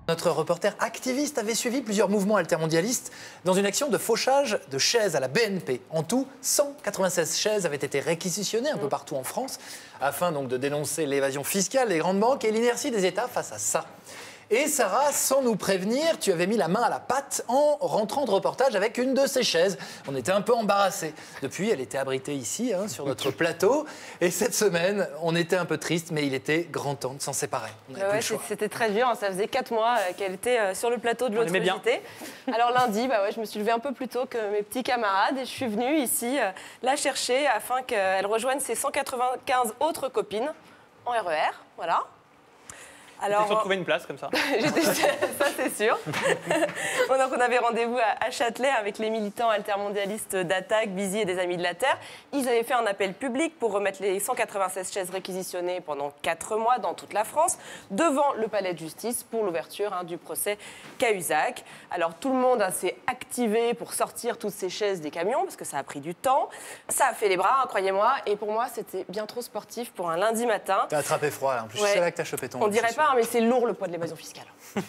Notre reporter activiste avait suivi plusieurs mouvements altermondialistes dans une action de fauchage de chaises à la BNP. En tout, 196 chaises avaient été réquisitionnées un peu partout en France afin donc de dénoncer l'évasion fiscale des grandes banques et l'inertie des États face à ça. Et Sarah, sans nous prévenir, tu avais mis la main à la pâte en rentrant de reportage avec une de ces chaises. On était un peu embarrassés. Depuis, elle était abritée ici, sur notre plateau. Et cette semaine, on était un peu triste, mais il était grand temps de s'en séparer. Ouais, c'était très dur. Ça faisait 4 mois qu'elle était sur le plateau de l'autre JT. Alors lundi, je me suis levée un peu plus tôt que mes petits camarades et je suis venue ici la chercher afin qu'elle rejoigne ses 195 autres copines en RER. Voilà. Alors, t'es sûr de trouver une place comme ça? Ça, c'est sûr. Donc, on avait rendez-vous à Châtelet avec les militants altermondialistes d'Attaque, Bizy et des Amis de la Terre. Ils avaient fait un appel public pour remettre les 196 chaises réquisitionnées pendant 4 mois dans toute la France, devant le palais de justice pour l'ouverture du procès Cahuzac. Alors, tout le monde s'est activé pour sortir toutes ces chaises des camions, parce que ça a pris du temps. Ça a fait les bras, croyez-moi. Et pour moi, c'était bien trop sportif pour un lundi matin. T'as attrapé froid, là. En plus, c'est là que t'as chopé ton... On dirait pas, mais c'est lourd le poids de l'évasion fiscale.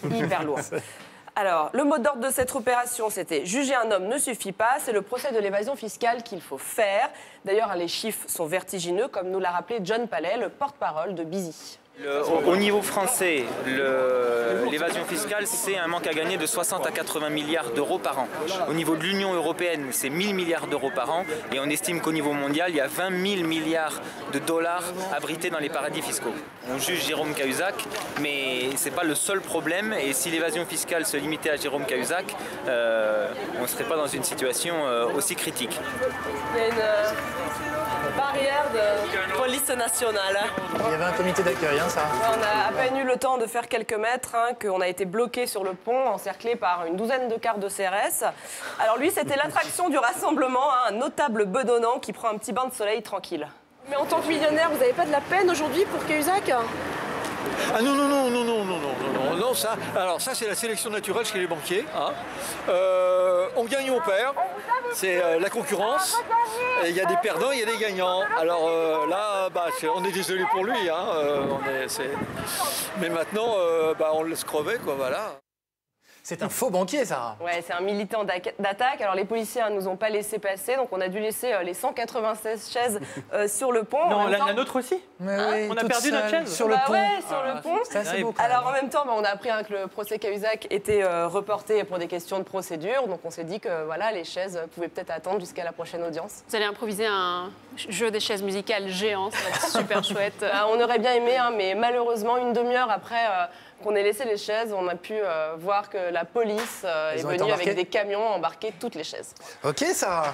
Hyper lourd. Alors, le mot d'ordre de cette opération, c'était « Juger un homme ne suffit pas, c'est le procès de l'évasion fiscale qu'il faut faire ». D'ailleurs, les chiffres sont vertigineux, comme nous l'a rappelé John Palais, le porte-parole de Bizy. Au niveau français, l'évasion fiscale, c'est un manque à gagner de 60 à 80 milliards d'euros par an. Au niveau de l'Union européenne, c'est 1000 milliards d'euros par an. Et on estime qu'au niveau mondial, il y a 20 000 milliards de dollars abrités dans les paradis fiscaux. On juge Jérôme Cahuzac, mais ce n'est pas le seul problème. Et si l'évasion fiscale se limitait à Jérôme Cahuzac, on ne serait pas dans une situation aussi critique. Il y a une barrière de police nationale. Il y avait un comité d'accueil, ça. On a à peine eu le temps de faire quelques mètres, qu'on a été bloqué sur le pont, encerclé par une douzaine de cars de CRS. Alors lui, c'était l'attraction du rassemblement, un notable bedonnant qui prend un petit bain de soleil tranquille. Mais en tant que millionnaire, vous n'avez pas de la peine aujourd'hui pour Cahuzac ? Ah non, ça, alors ça c'est la sélection naturelle chez les banquiers. On gagne ou on perd, c'est la concurrence. Il y a des perdants, il y a des gagnants. Alors là, on est désolé pour lui, mais maintenant, on le laisse crever, quoi, voilà. C'est un faux banquier, Sarah. Ouais, c'est un militant d'Attaque. Alors les policiers ne nous ont pas laissé passer, donc on a dû laisser les 196 chaises sur le pont. Non, la nôtre aussi. Oui, on a perdu notre chaise sur le pont. Ouais, sur le pont. C'est assez beau. Alors en même temps, on a appris que le procès Cahuzac était reporté pour des questions de procédure, donc on s'est dit que voilà, les chaises pouvaient peut-être attendre jusqu'à la prochaine audience. Vous allez improviser un jeu des chaises musicales géant, ça va être super chouette. On aurait bien aimé, mais malheureusement, une demi-heure après qu'on ait laissé les chaises, on a pu voir que la police est venue avec des camions embarquer toutes les chaises. Ok, Sarah.